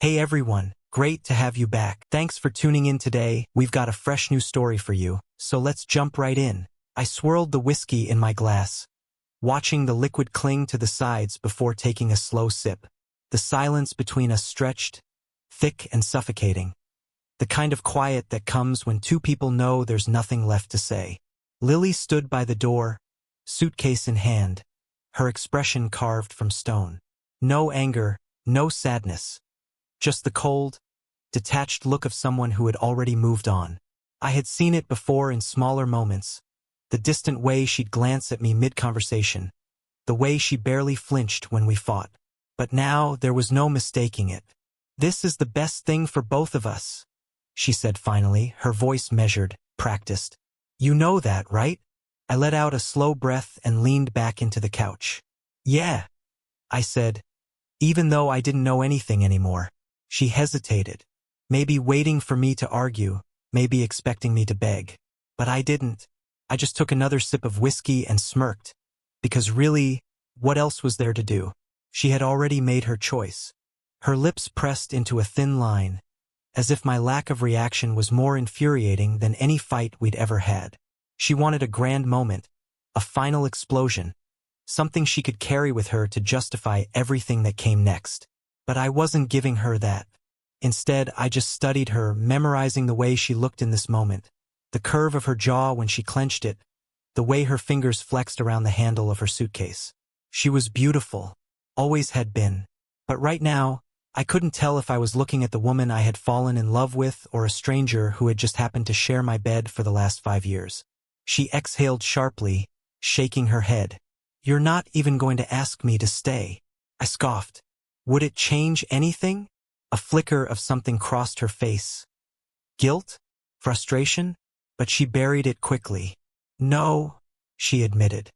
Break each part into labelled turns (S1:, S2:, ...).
S1: Hey everyone, great to have you back. Thanks for tuning in today. We've got a fresh new story for you, so let's jump right in. I swirled the whiskey in my glass, watching the liquid cling to the sides before taking a slow sip. The silence between us stretched, thick and suffocating. The kind of quiet that comes when two people know there's nothing left to say. Lily stood by the door, suitcase in hand, her expression carved from stone. No anger, no sadness. Just the cold, detached look of someone who had already moved on. I had seen it before in smaller moments. The distant way she'd glance at me mid-conversation. The way she barely flinched when we fought. But now there was no mistaking it. "This is the best thing for both of us," she said finally, her voice measured, practiced. "You know that, right?" I let out a slow breath and leaned back into the couch. "Yeah," I said, even though I didn't know anything anymore. She hesitated, maybe waiting for me to argue, maybe expecting me to beg. But I didn't. I just took another sip of whiskey and smirked, because really, what else was there to do? She had already made her choice. Her lips pressed into a thin line, as if my lack of reaction was more infuriating than any fight we'd ever had. She wanted a grand moment, a final explosion, something she could carry with her to justify everything that came next. But I wasn't giving her that. Instead, I just studied her, memorizing the way she looked in this moment, the curve of her jaw when she clenched it, the way her fingers flexed around the handle of her suitcase. She was beautiful, always had been. But right now, I couldn't tell if I was looking at the woman I had fallen in love with or a stranger who had just happened to share my bed for the last 5 years. She exhaled sharply, shaking her head. "You're not even going to ask me to stay." I scoffed. Would it change anything? A flicker of something crossed her face. Guilt? Frustration? But she buried it quickly. "No," she admitted.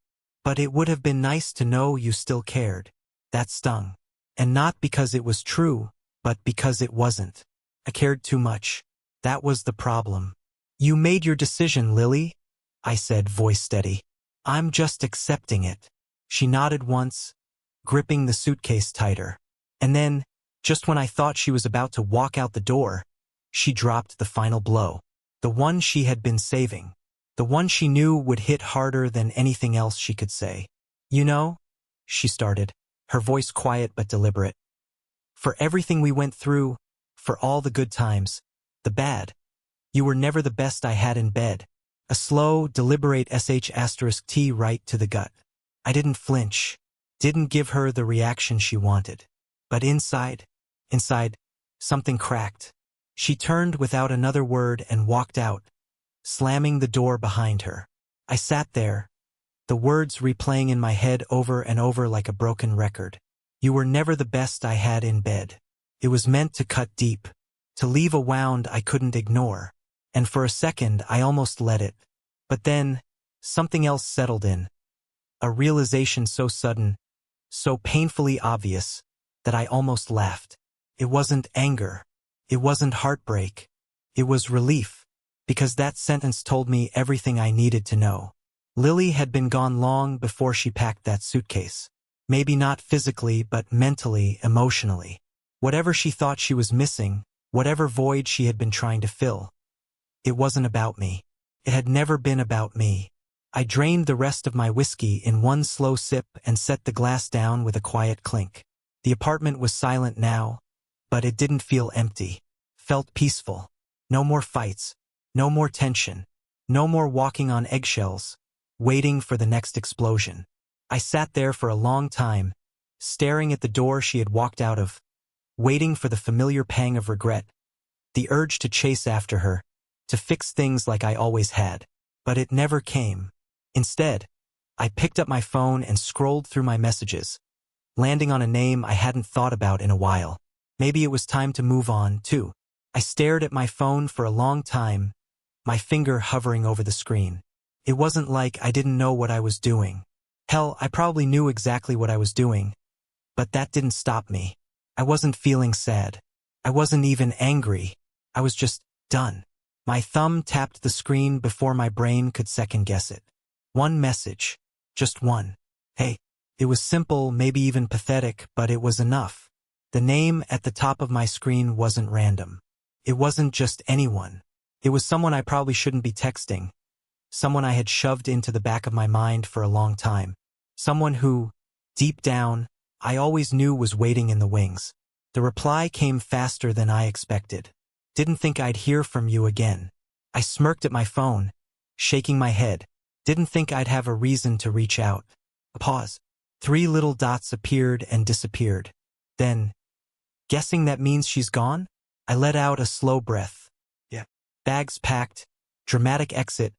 S1: "But it would have been nice to know you still cared." That stung. And not because it was true, but because it wasn't. I cared too much. That was the problem. "You made your decision, Lily," I said, voice steady. "I'm just accepting it." She nodded once, gripping the suitcase tighter. And then, just when I thought she was about to walk out the door, she dropped the final blow. The one she had been saving. The one she knew would hit harder than anything else she could say. "You know," she started, her voice quiet but deliberate. "For everything we went through, for all the good times, the bad, you were never the best I had in bed." A slow, deliberate *T right to the gut. I didn't flinch, didn't give her the reaction she wanted. But inside, something cracked. She turned without another word and walked out, slamming the door behind her. I sat there, the words replaying in my head over and over like a broken record. "You were never the best I had in bed." It was meant to cut deep, to leave a wound I couldn't ignore. And for a second, I almost let it. But then, something else settled in. A realization so sudden, so painfully obvious, that I almost laughed. It wasn't anger. It wasn't heartbreak. It was relief, because that sentence told me everything I needed to know. Lily had been gone long before she packed that suitcase. Maybe not physically, but mentally, emotionally. Whatever she thought she was missing, whatever void she had been trying to fill, it wasn't about me. It had never been about me. I drained the rest of my whiskey in one slow sip and set the glass down with a quiet clink. The apartment was silent now, but it didn't feel empty. Felt peaceful. No more fights. No more tension. No more walking on eggshells, waiting for the next explosion. I sat there for a long time, staring at the door she had walked out of, waiting for the familiar pang of regret, the urge to chase after her, to fix things like I always had. But it never came. Instead, I picked up my phone and scrolled through my messages, landing on a name I hadn't thought about in a while. Maybe it was time to move on, too. I stared at my phone for a long time, my finger hovering over the screen. It wasn't like I didn't know what I was doing. Hell, I probably knew exactly what I was doing. But that didn't stop me. I wasn't feeling sad. I wasn't even angry. I was just done. My thumb tapped the screen before my brain could second-guess it. One message. Just one. Hey. It was simple, maybe even pathetic, but it was enough. The name at the top of my screen wasn't random. It wasn't just anyone. It was someone I probably shouldn't be texting. Someone I had shoved into the back of my mind for a long time. Someone who, deep down, I always knew was waiting in the wings. The reply came faster than I expected. Didn't think I'd hear from you again. I smirked at my phone, shaking my head. Didn't think I'd have a reason to reach out. A pause. 3 little dots appeared and disappeared. Then, guessing that means she's gone? I let out a slow breath. Yeah. Bags packed, dramatic exit,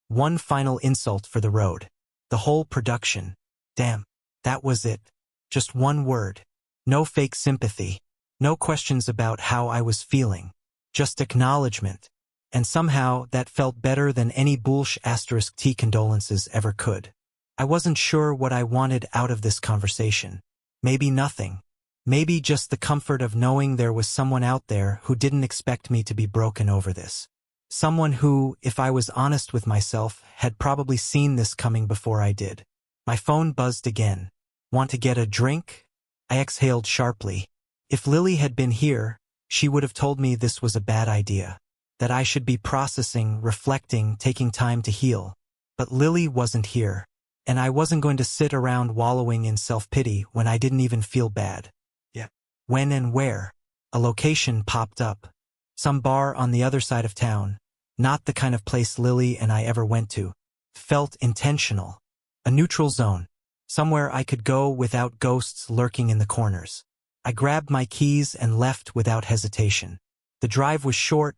S1: one final insult for the road. The whole production. Damn, that was it. Just one word. No fake sympathy. No questions about how I was feeling. Just acknowledgement. And somehow that felt better than any *T condolences ever could. I wasn't sure what I wanted out of this conversation. Maybe nothing. Maybe just the comfort of knowing there was someone out there who didn't expect me to be broken over this. Someone who, if I was honest with myself, had probably seen this coming before I did. My phone buzzed again. Want to get a drink? I exhaled sharply. If Lily had been here, she would have told me this was a bad idea. That I should be processing, reflecting, taking time to heal. But Lily wasn't here. And I wasn't going to sit around wallowing in self-pity when I didn't even feel bad. Yeah. When and where? A location popped up. Some bar on the other side of town. Not the kind of place Lily and I ever went to. Felt intentional. A neutral zone. Somewhere I could go without ghosts lurking in the corners. I grabbed my keys and left without hesitation. The drive was short,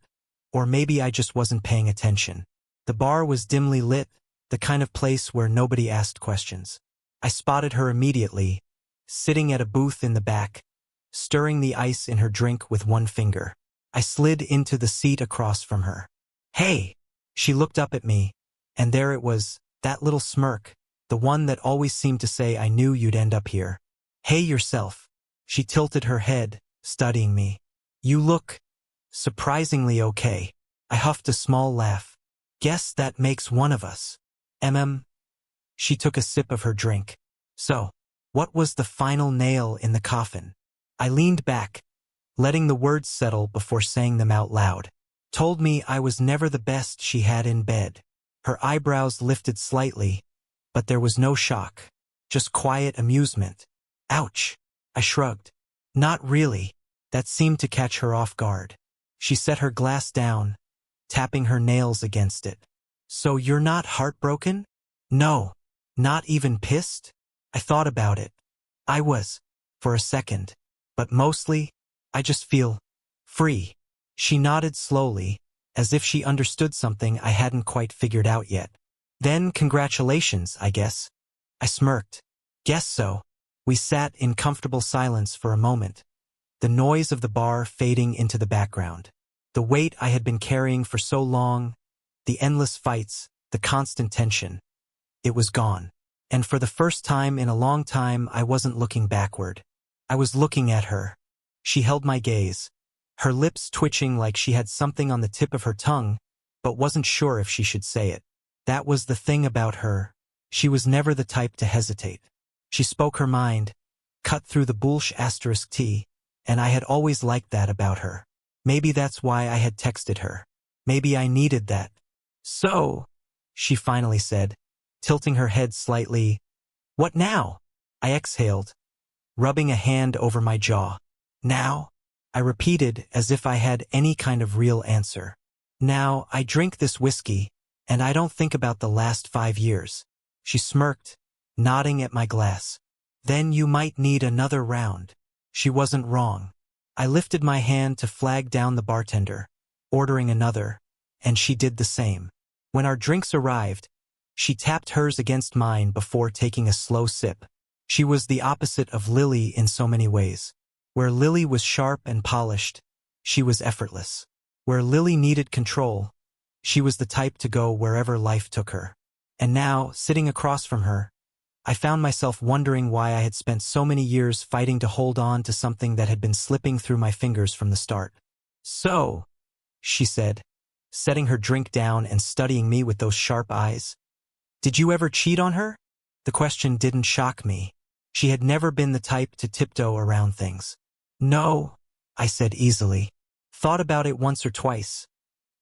S1: or maybe I just wasn't paying attention. The bar was dimly lit, the kind of place where nobody asked questions. I spotted her immediately, sitting at a booth in the back, stirring the ice in her drink with one finger. I slid into the seat across from her. Hey! She looked up at me, and there it was, that little smirk, the one that always seemed to say I knew you'd end up here. Hey yourself. She tilted her head, studying me. You look surprisingly okay. I huffed a small laugh. Guess that makes one of us. She took a sip of her drink. So, what was the final nail in the coffin? I leaned back, letting the words settle before saying them out loud. Told me I was never the best she had in bed. Her eyebrows lifted slightly, but there was no shock, just quiet amusement. Ouch! I shrugged. Not really. That seemed to catch her off guard. She set her glass down, tapping her nails against it. So you're not heartbroken? No. Not even pissed? I thought about it. I was, for a second. But mostly, I just feel free. She nodded slowly, as if she understood something I hadn't quite figured out yet. Then congratulations, I guess. I smirked. Guess so. We sat in comfortable silence for a moment, the noise of the bar fading into the background. The weight I had been carrying for so long, the endless fights, the constant tension. It was gone. And for the first time in a long time, I wasn't looking backward. I was looking at her. She held my gaze, her lips twitching like she had something on the tip of her tongue, but wasn't sure if she should say it. That was the thing about her. She was never the type to hesitate. She spoke her mind, cut through the *T, and I had always liked that about her. Maybe that's why I had texted her. Maybe I needed that. So, she finally said, tilting her head slightly. What now? I exhaled, rubbing a hand over my jaw. Now? I repeated as if I had any kind of real answer. Now, I drink this whiskey, and I don't think about the last 5 years. She smirked, nodding at my glass. Then you might need another round. She wasn't wrong. I lifted my hand to flag down the bartender, ordering another, and she did the same. When our drinks arrived, she tapped hers against mine before taking a slow sip. She was the opposite of Lily in so many ways. Where Lily was sharp and polished, she was effortless. Where Lily needed control, she was the type to go wherever life took her. And now, sitting across from her, I found myself wondering why I had spent so many years fighting to hold on to something that had been slipping through my fingers from the start. So, she said, setting her drink down and studying me with those sharp eyes. Did you ever cheat on her? The question didn't shock me. She had never been the type to tiptoe around things. No, I said easily. Thought about it once or twice,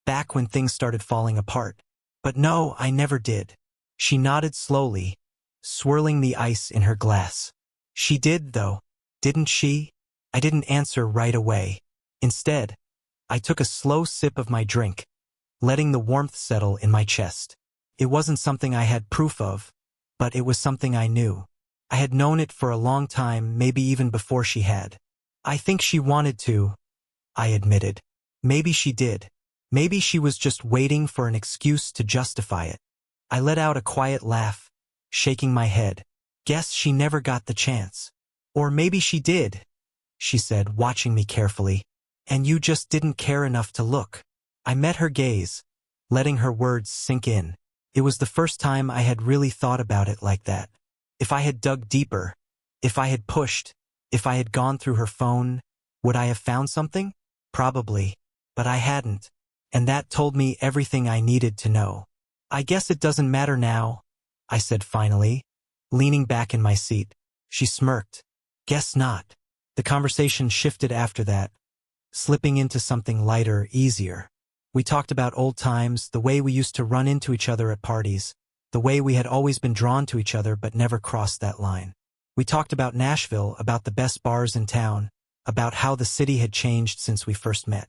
S1: back when things started falling apart. But no, I never did. She nodded slowly, swirling the ice in her glass. She did, though, didn't she? I didn't answer right away. Instead, I took a slow sip of my drink, letting the warmth settle in my chest. It wasn't something I had proof of, but it was something I knew. I had known it for a long time, maybe even before she had. I think she wanted to, I admitted. Maybe she did. Maybe she was just waiting for an excuse to justify it. I let out a quiet laugh, shaking my head. Guess she never got the chance. Or maybe she did, she said, watching me carefully. And you just didn't care enough to look. I met her gaze, letting her words sink in. It was the first time I had really thought about it like that. If I had dug deeper, if I had pushed, if I had gone through her phone, would I have found something? Probably. But I hadn't. And that told me everything I needed to know. I guess it doesn't matter now, I said finally, leaning back in my seat. She smirked. Guess not. The conversation shifted after that, slipping into something lighter, easier. We talked about old times, the way we used to run into each other at parties, the way we had always been drawn to each other but never crossed that line. We talked about Nashville, about the best bars in town, about how the city had changed since we first met.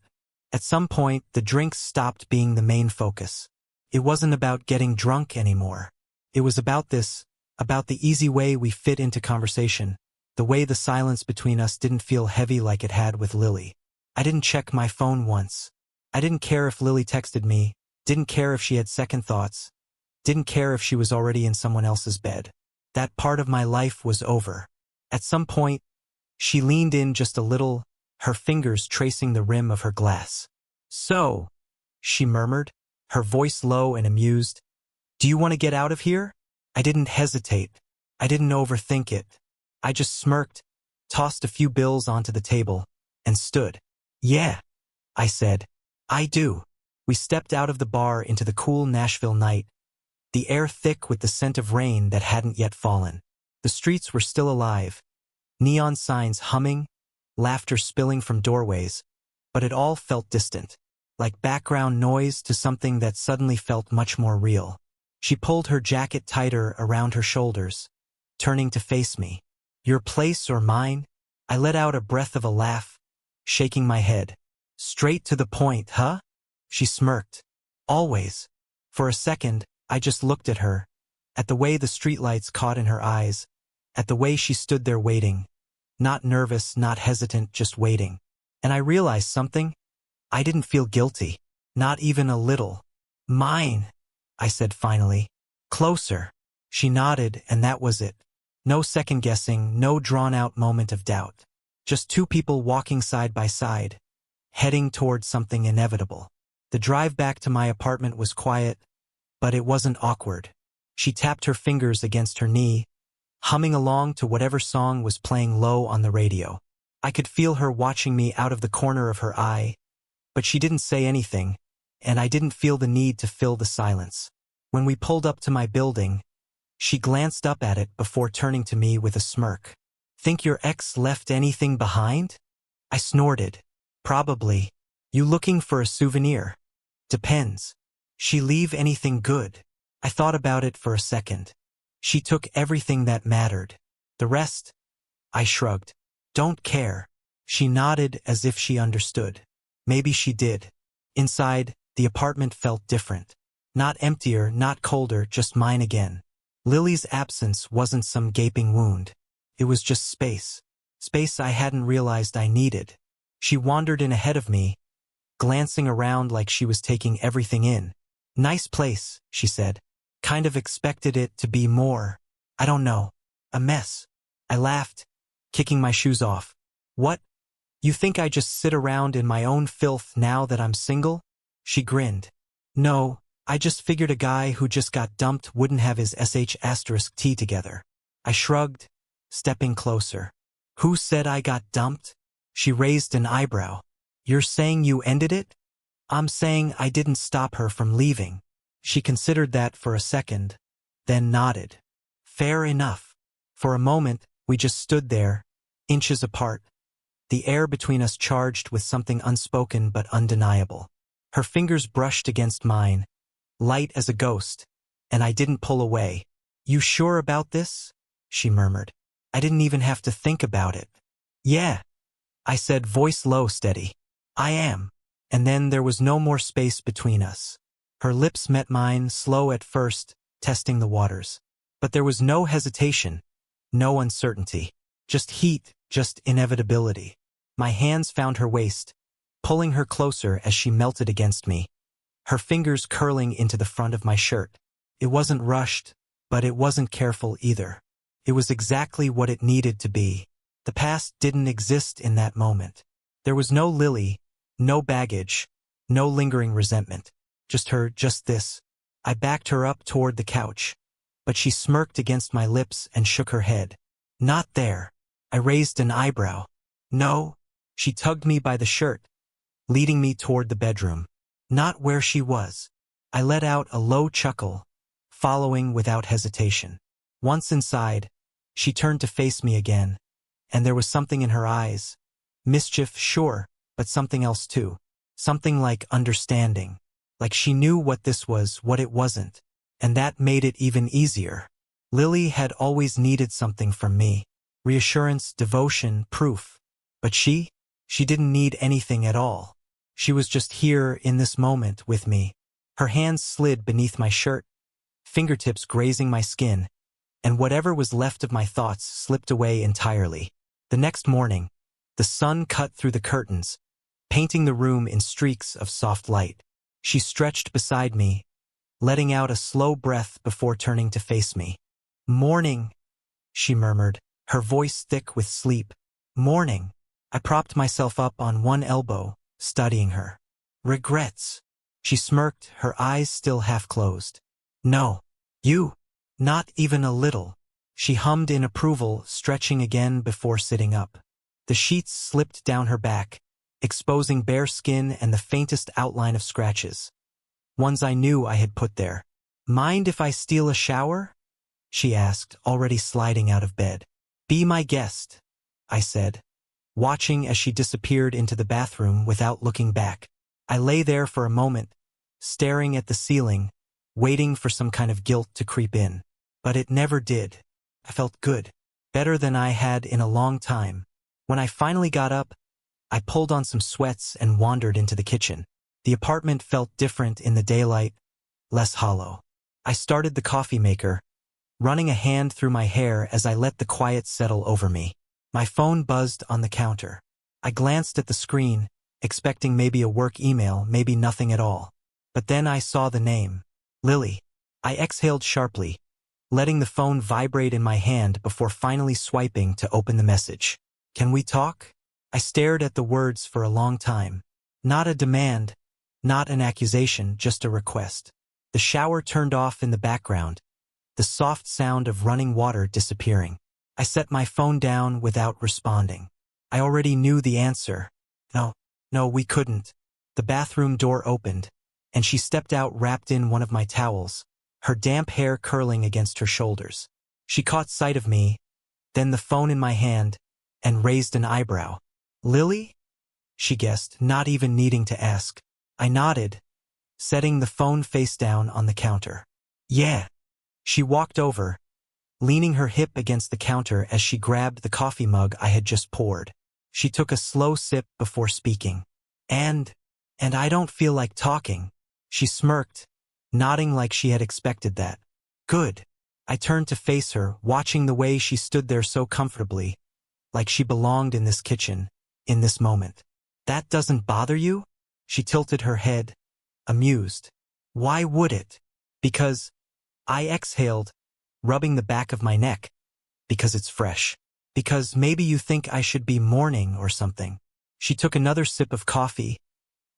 S1: At some point, the drinks stopped being the main focus. It wasn't about getting drunk anymore. It was about the easy way we fit into conversation, the way the silence between us didn't feel heavy like it had with Lily. I didn't check my phone once. I didn't care if Lily texted me, didn't care if she had second thoughts, didn't care if she was already in someone else's bed. That part of my life was over. At some point, she leaned in just a little, her fingers tracing the rim of her glass. So, she murmured, her voice low and amused, do you want to get out of here? I didn't hesitate. I didn't overthink it. I just smirked, tossed a few bills onto the table, and stood. Yeah, I said. I do. We stepped out of the bar into the cool Nashville night, the air thick with the scent of rain that hadn't yet fallen. The streets were still alive, neon signs humming, laughter spilling from doorways, but it all felt distant, like background noise to something that suddenly felt much more real. She pulled her jacket tighter around her shoulders, turning to face me. Your place or mine? I let out a breath of a laugh, shaking my head. Straight to the point, huh? She smirked. Always. For a second, I just looked at her, at the way the streetlights caught in her eyes, at the way she stood there waiting. Not nervous, not hesitant, just waiting. And I realized something. I didn't feel guilty. Not even a little. Mine, I said finally. Closer. She nodded, and that was it. No second-guessing, no drawn-out moment of doubt. Just two people walking side by side, heading towards something inevitable. The drive back to my apartment was quiet, but it wasn't awkward. She tapped her fingers against her knee, humming along to whatever song was playing low on the radio. I could feel her watching me out of the corner of her eye, but she didn't say anything, and I didn't feel the need to fill the silence. When we pulled up to my building, she glanced up at it before turning to me with a smirk. Think your ex left anything behind? I snorted. Probably. You looking for a souvenir? Depends. She leave anything good? I thought about it for a second. She took everything that mattered. The rest? I shrugged. Don't care. She nodded as if she understood. Maybe she did. Inside, the apartment felt different. Not emptier, not colder, just mine again. Lily's absence wasn't some gaping wound. It was just space. Space I hadn't realized I needed. She wandered in ahead of me, glancing around like she was taking everything in. Nice place, she said. Kind of expected it to be more. I don't know. A mess. I laughed, kicking my shoes off. What? You think I just sit around in my own filth now that I'm single? She grinned. No, I just figured a guy who just got dumped wouldn't have his sh*t together. I shrugged, stepping closer. Who said I got dumped? She raised an eyebrow. You're saying you ended it? I'm saying I didn't stop her from leaving. She considered that for a second, then nodded. Fair enough. For a moment, we just stood there, inches apart, the air between us charged with something unspoken but undeniable. Her fingers brushed against mine, light as a ghost, and I didn't pull away. "You sure about this?" she murmured. I didn't even have to think about it. "Yeah," I said, voice low, steady. "I am." And then there was no more space between us. Her lips met mine, slow at first, testing the waters. But there was no hesitation, no uncertainty. Just heat, just inevitability. My hands found her waist, pulling her closer as she melted against me, her fingers curling into the front of my shirt. It wasn't rushed, but it wasn't careful either. It was exactly what it needed to be. The past didn't exist in that moment. There was no Lily, no baggage, no lingering resentment. Just her, just this. I backed her up toward the couch, but she smirked against my lips and shook her head. "Not there." I raised an eyebrow. "No." She tugged me by the shirt, leading me toward the bedroom. "Not where she was." I let out a low chuckle, following without hesitation. Once inside, she turned to face me again, and there was something in her eyes. Mischief, sure, but something else too. Something like understanding. Like she knew what this was, what it wasn't. And that made it even easier. Lily had always needed something from me. Reassurance, devotion, proof. But she didn't need anything at all. She was just here in this moment with me. Her hands slid beneath my shirt, fingertips grazing my skin, and whatever was left of my thoughts slipped away entirely. The next morning, the sun cut through the curtains, painting the room in streaks of soft light. She stretched beside me, letting out a slow breath before turning to face me. "Morning," she murmured, her voice thick with sleep. "Morning." I propped myself up on one elbow, studying her. "Regrets?" She smirked, her eyes still half closed. "No. You? Not even a little." She hummed in approval, stretching again before sitting up. The sheets slipped down her back, exposing bare skin and the faintest outline of scratches. Ones I knew I had put there. "Mind if I steal a shower?" she asked, already sliding out of bed. "Be my guest," I said, watching as she disappeared into the bathroom without looking back. I lay there for a moment, staring at the ceiling, waiting for some kind of guilt to creep in. But it never did. I felt good, better than I had in a long time. When I finally got up, I pulled on some sweats and wandered into the kitchen. The apartment felt different in the daylight, less hollow. I started the coffee maker, running a hand through my hair as I let the quiet settle over me. My phone buzzed on the counter. I glanced at the screen, expecting maybe a work email, maybe nothing at all. But then I saw the name. Lily. I exhaled sharply, letting the phone vibrate in my hand before finally swiping to open the message. "Can we talk?" I stared at the words for a long time. Not a demand, not an accusation, just a request. The shower turned off in the background, the soft sound of running water disappearing. I set my phone down without responding. I already knew the answer. No, we couldn't. The bathroom door opened, and she stepped out wrapped in one of my towels, her damp hair curling against her shoulders. She caught sight of me, then the phone in my hand, and raised an eyebrow. "Lily?" she guessed, not even needing to ask. I nodded, setting the phone face down on the counter. "Yeah." She walked over, leaning her hip against the counter as she grabbed the coffee mug I had just poured. She took a slow sip before speaking. And I don't feel like talking." She smirked, nodding like she had expected that. "Good." I turned to face her, watching the way she stood there so comfortably, like she belonged in this kitchen, in this moment. "That doesn't bother you?" She tilted her head, amused. "Why would it?" "Because," I exhaled, rubbing the back of my neck. "Because it's fresh. Because maybe you think I should be mourning or something." She took another sip of coffee,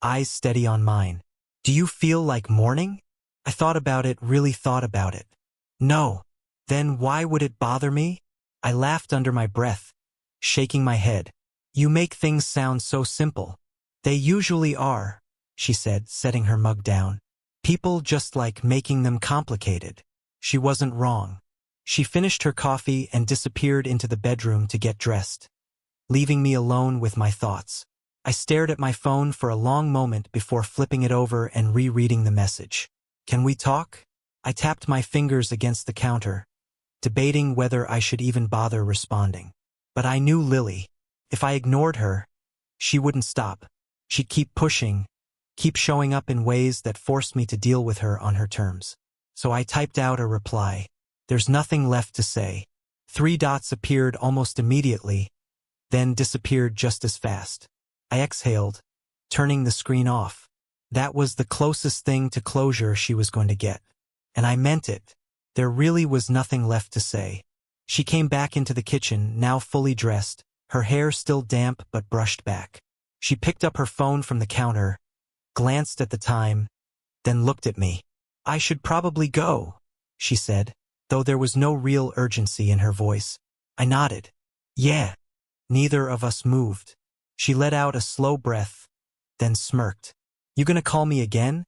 S1: eyes steady on mine. "Do you feel like mourning?" I thought about it, really thought about it. "No." "Then why would it bother me?" I laughed under my breath, shaking my head. "You make things sound so simple." "They usually are," she said, setting her mug down. "People just like making them complicated." She wasn't wrong. She finished her coffee and disappeared into the bedroom to get dressed. leaving me alone with my thoughts. I stared at my phone for a long moment before flipping it over and rereading the message. "Can we talk?" I tapped my fingers against the counter, debating whether I should even bother responding. But I knew Lily. If I ignored her, she wouldn't stop. She'd keep pushing, keep showing up in ways that forced me to deal with her on her terms. So I typed out a reply. "There's nothing left to say." 3 dots appeared almost immediately, then disappeared just as fast. I exhaled, turning the screen off. That was the closest thing to closure she was going to get. And I meant it. There really was nothing left to say. She came back into the kitchen, now fully dressed, her hair still damp but brushed back. She picked up her phone from the counter, glanced at the time, then looked at me. "I should probably go," she said, though there was no real urgency in her voice. I nodded. "Yeah." Neither of us moved. She let out a slow breath, then smirked. "You gonna call me again?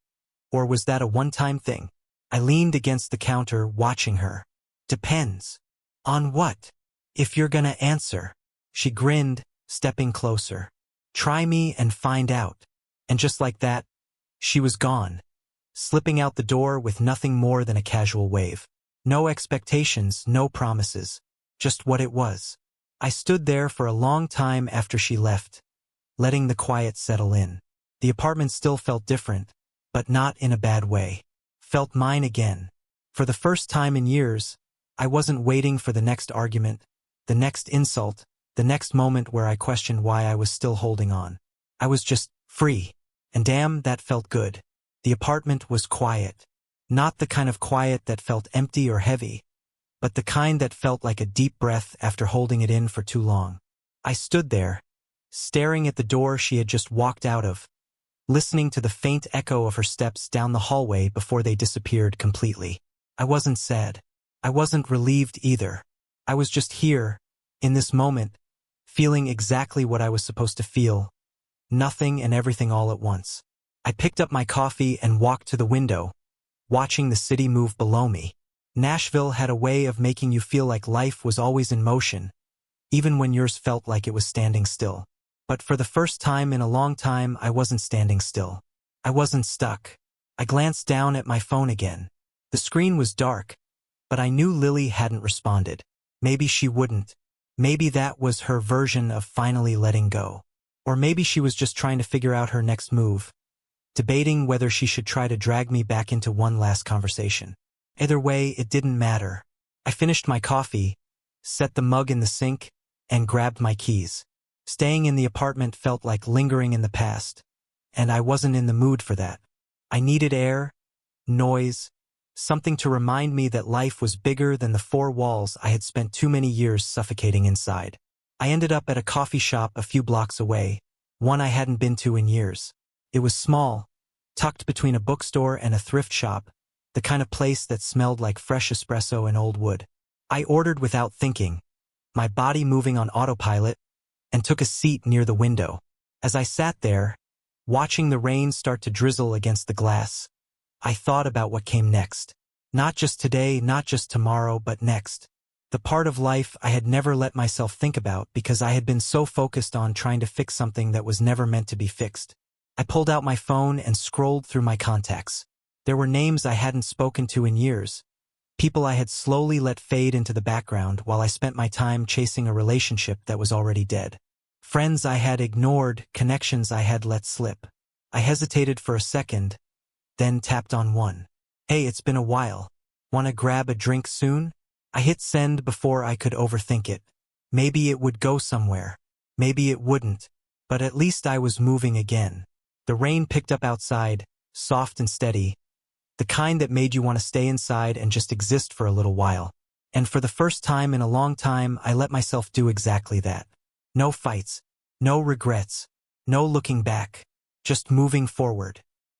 S1: Or was that a one-time thing?" I leaned against the counter, watching her. "Depends. On what? If you're gonna answer." She grinned, stepping closer. "Try me and find out." And just like that, she was gone, slipping out the door with nothing more than a casual wave. No expectations, no promises, just what it was. I stood there for a long time after she left, letting the quiet settle in. The apartment still felt different, but not in a bad way. Felt mine again. For the first time in years, I wasn't waiting for the next argument, the next insult, the next moment where I questioned why I was still holding on. I was just free. And damn, that felt good. The apartment was quiet. Not the kind of quiet that felt empty or heavy, but the kind that felt like a deep breath after holding it in for too long. I stood there, staring at the door she had just walked out of, listening to the faint echo of her steps down the hallway before they disappeared completely. I wasn't sad. I wasn't relieved either. I was just here, in this moment, feeling exactly what I was supposed to feel. Nothing and everything all at once. I picked up my coffee and walked to the window, watching the city move below me. Nashville had a way of making you feel like life was always in motion, even when yours felt like it was standing still. But for the first time in a long time, I wasn't standing still. I wasn't stuck. I glanced down at my phone again. The screen was dark, but I knew Lily hadn't responded. Maybe she wouldn't. Maybe that was her version of finally letting go. Or maybe she was just trying to figure out her next move, debating whether she should try to drag me back into one last conversation. Either way, it didn't matter. I finished my coffee, set the mug in the sink, and grabbed my keys. Staying in the apartment felt like lingering in the past, and I wasn't in the mood for that. I needed air, noise, something to remind me that life was bigger than the 4 walls I had spent too many years suffocating inside. I ended up at a coffee shop a few blocks away, one I hadn't been to in years. It was small, tucked between a bookstore and a thrift shop, the kind of place that smelled like fresh espresso and old wood. I ordered without thinking, my body moving on autopilot, and took a seat near the window. As I sat there, watching the rain start to drizzle against the glass, I thought about what came next. Not just today, not just tomorrow, but next. The part of life I had never let myself think about because I had been so focused on trying to fix something that was never meant to be fixed. I pulled out my phone and scrolled through my contacts. There were names I hadn't spoken to in years, people I had slowly let fade into the background while I spent my time chasing a relationship that was already dead. Friends I had ignored, connections I had let slip. I hesitated for a second, then tapped on one. "Hey, it's been a while. Wanna grab a drink soon?" I hit send before I could overthink it. Maybe it would go somewhere. Maybe it wouldn't. But at least I was moving again. The rain picked up outside, soft and steady, the kind that made you want to stay inside and just exist for a little while. And for the first time in a long time, I let myself do exactly that. No fights, no regrets, no looking back, just moving forward.